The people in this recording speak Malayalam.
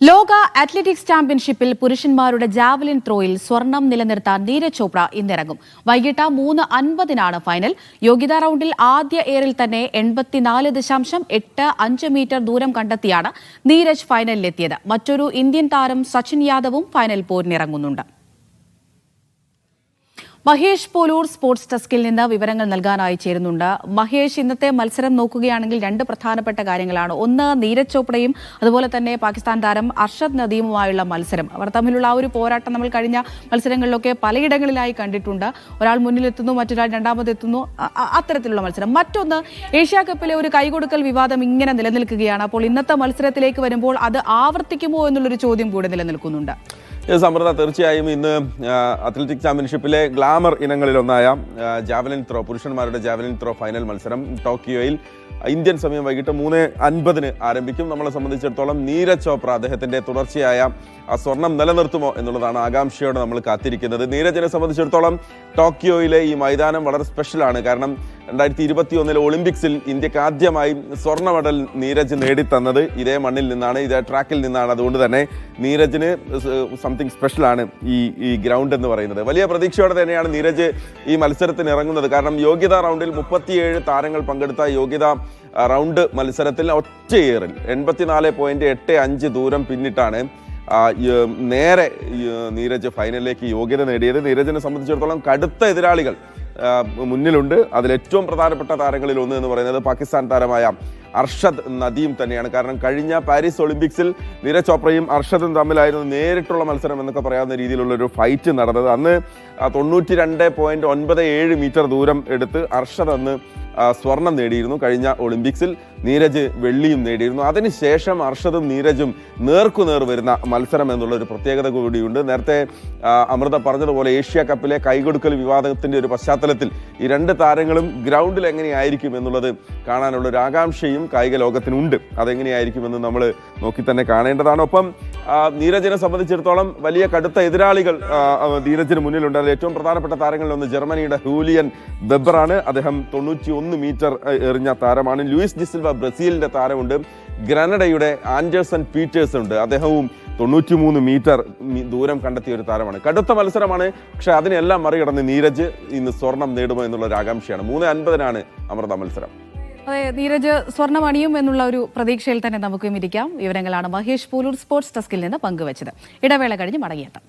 ലോക അത്ലറ്റിക്സ് ചാമ്പ്യൻഷിപ്പിൽ പുരുഷന്മാരുടെ ജാവലിൻ ത്രോയിൽ സ്വർണം നിലനിർത്താൻ നീരജ് ചോപ്ര ഇന്നിറങ്ങും. വൈകിട്ട് 3:50 ഫൈനൽ. യോഗ്യതാ റൗണ്ടിൽ ആദ്യ എയറിൽ തന്നെ 84.85 മീറ്റർ ദൂരം കണ്ടെത്തിയാണ് നീരജ് ഫൈനലിലെത്തിയത്. മറ്റൊരു ഇന്ത്യൻ താരം സച്ചിൻ യാദവും ഫൈനൽ പോരിനിറങ്ങുന്നുണ്ട്. മഹേഷ് പോലൂർ സ്പോർട്സ് ഡെസ്കിൽ നിന്ന് വിവരങ്ങൾ നൽകാനായി ചേരുന്നുണ്ട്. മഹേഷ്, ഇന്നത്തെ മത്സരം നോക്കുകയാണെങ്കിൽ രണ്ട് പ്രധാനപ്പെട്ട കാര്യങ്ങളാണ്. ഒന്ന്, നീരജ് ചോപ്രയും അതുപോലെ തന്നെ പാകിസ്ഥാൻ താരം അർഷദ് നദീമുമായുള്ള മത്സരം. അവർ തമ്മിലുള്ള ആ ഒരു പോരാട്ടം നമ്മൾ കഴിഞ്ഞ മത്സരങ്ങളിലൊക്കെ പലയിടങ്ങളിലായി കണ്ടിട്ടുണ്ട്. ഒരാൾ മുന്നിലെത്തുന്നു, മറ്റൊരാൾ രണ്ടാമതെത്തുന്നു, അത്തരത്തിലുള്ള മത്സരം. മറ്റൊന്ന്, ഏഷ്യാ കപ്പിലെ ഒരു കൈകൊടുക്കൽ വിവാദം ഇങ്ങനെ നിലനിൽക്കുകയാണ്. അപ്പോൾ ഇന്നത്തെ മത്സരത്തിലേക്ക് വരുമ്പോൾ അത് ആവർത്തിക്കുമോ എന്നുള്ളൊരു ചോദ്യം കൂടി നിലനിൽക്കുന്നുണ്ട്. സമൃദ്ധ, തീർച്ചയായും ഇന്ന് അത്ലറ്റിക് ചാമ്പ്യൻഷിപ്പിലെ ഗ്ലാമർ ഇനങ്ങളിലൊന്നായ ജാവലിൻ ത്രോ, പുരുഷന്മാരുടെ ജാവലിൻ ത്രോ ഫൈനൽ മത്സരം ടോക്കിയോയിൽ ഇന്ത്യൻ സമയം വൈകിട്ട് 3:50 ആരംഭിക്കും. നമ്മളെ സംബന്ധിച്ചിടത്തോളം നീരജ് ചോപ്ര അദ്ദേഹത്തിന്റെ തുടർച്ചയായ സ്വർണം നിലനിർത്തുമോ എന്നുള്ളതാണ് ആകാംക്ഷയോടെ നമ്മൾ കാത്തിരിക്കുന്നത്. നീരജിനെ സംബന്ധിച്ചിടത്തോളം ടോക്കിയോയിലെ ഈ മൈതാനം വളരെ സ്പെഷ്യലാണ്. കാരണം 2021 ഒളിമ്പിക്സിൽ ഇന്ത്യക്ക് ആദ്യമായി സ്വർണ്ണ മെഡൽ നീരജ് നേടിത്തന്നത് ഇതേ മണ്ണിൽ നിന്നാണ്, ഇതേ ട്രാക്കിൽ നിന്നാണ്. അതുകൊണ്ട് തന്നെ നീരജിന് സംതിങ് സ്പെഷ്യലാണ് ഈ ഗ്രൗണ്ട് എന്ന് പറയുന്നത്. വലിയ പ്രതീക്ഷയോടെ തന്നെയാണ് നീരജ് ഈ മത്സരത്തിന് ഇറങ്ങുന്നത്. കാരണം യോഗ്യതാ റൗണ്ടിൽ 37 താരങ്ങൾ പങ്കെടുത്ത യോഗ്യതാ റൗണ്ട് മത്സരത്തിൽ ഒറ്റ എയറിൽ 84.85 ദൂരം പിന്നിട്ടാണ് നേരെ നീരജ് ഫൈനലിലേക്ക് യോഗ്യത നേടിയത്. നീരജിനെ സംബന്ധിച്ചിടത്തോളം കടുത്ത എതിരാളികൾ മുന്നിലുണ്ട്. അതിലേറ്റവും പ്രധാനപ്പെട്ട താരങ്ങളിൽ ഒന്ന് എന്ന് പറയുന്നത് പാകിസ്ഥാൻ താരമായ അർഷദ് നദീം തന്നെയാണ്. കാരണം കഴിഞ്ഞ പാരീസ് ഒളിമ്പിക്സിൽ നീരജ് ചോപ്രയും അർഷദും തമ്മിലായിരുന്നു നേരിട്ടുള്ള മത്സരം എന്നൊക്കെ പറയാവുന്ന രീതിയിലുള്ളൊരു ഫൈറ്റ് നടന്നത്. അന്ന് 92.97 മീറ്റർ ദൂരം എടുത്ത് അർഷദ് അന്ന് സ്വർണം നേടിയിരുന്നു. കഴിഞ്ഞ ഒളിമ്പിക്സിൽ നീരജ് വെള്ളിയും നേടിയിരുന്നു. അതിനുശേഷം അർഷദും നീരജും നേർക്കുനേർ വരുന്ന മത്സരം എന്നുള്ളൊരു പ്രത്യേകത കൂടിയുണ്ട്. നേരത്തെ അമൃത പറഞ്ഞതുപോലെ ഏഷ്യ കപ്പിലെ കൈകൊടുക്കൽ വിവാദത്തിൻ്റെ ഒരു പശ്ചാത്തലത്തിൽ ഈ രണ്ട് താരങ്ങളും ഗ്രൗണ്ടിൽ എങ്ങനെയായിരിക്കും എന്നുള്ളത് കാണാനുള്ള ഒരു ആകാംക്ഷയും കായിക ലോകത്തിനുണ്ട്. അതെങ്ങനെയായിരിക്കുമെന്ന് നമ്മൾ നോക്കി തന്നെ കാണേണ്ടതാണ്. ഒപ്പം നീരജിനെ സംബന്ധിച്ചിടത്തോളം വലിയ കടുത്ത എതിരാളികൾ നീരജിന് മുന്നിലുണ്ട്. അതിൽ ഏറ്റവും പ്രധാനപ്പെട്ട താരങ്ങളിലൊന്ന് ജർമ്മനിയുടെ ഹൂലിയൻ വെബറാണ്. അദ്ദേഹം 91 മീറ്റർ എറിഞ്ഞ താരമാണ്. ലൂയിസ് ഡിസിൽവ ബ്രസീലിന്റെ താരമുണ്ട്. ഗ്രനഡയുടെ ആൻഡേഴ്സൺ പീറ്റേഴ്സ് ഉണ്ട്. അദ്ദേഹവും 93 മീറ്റർ ദൂരം കണ്ടെത്തിയ ഒരു താരമാണ്. കടുത്ത മത്സരമാണ്. പക്ഷെ അതിനെല്ലാം മറികടന്ന് നീരജ് ഇന്ന് സ്വർണം നേടുമോ എന്നുള്ള ഒരു ആകാംക്ഷയാണ്. 3:50 അമൃത മത്സരം. അതെ, നീരജ് സ്വർണം അണിയും എന്നുള്ള ഒരു പ്രതീക്ഷയിൽ തന്നെ നമുക്കും ഇരിക്കാം. വിവരങ്ങളാണ് മഹേഷ് പോലൂർ സ്പോർട്സ് ഡെസ്കിൽ നിന്ന് പങ്കുവച്ചത്. ഇടവേള കഴിഞ്ഞ് മടങ്ങിയെത്താം.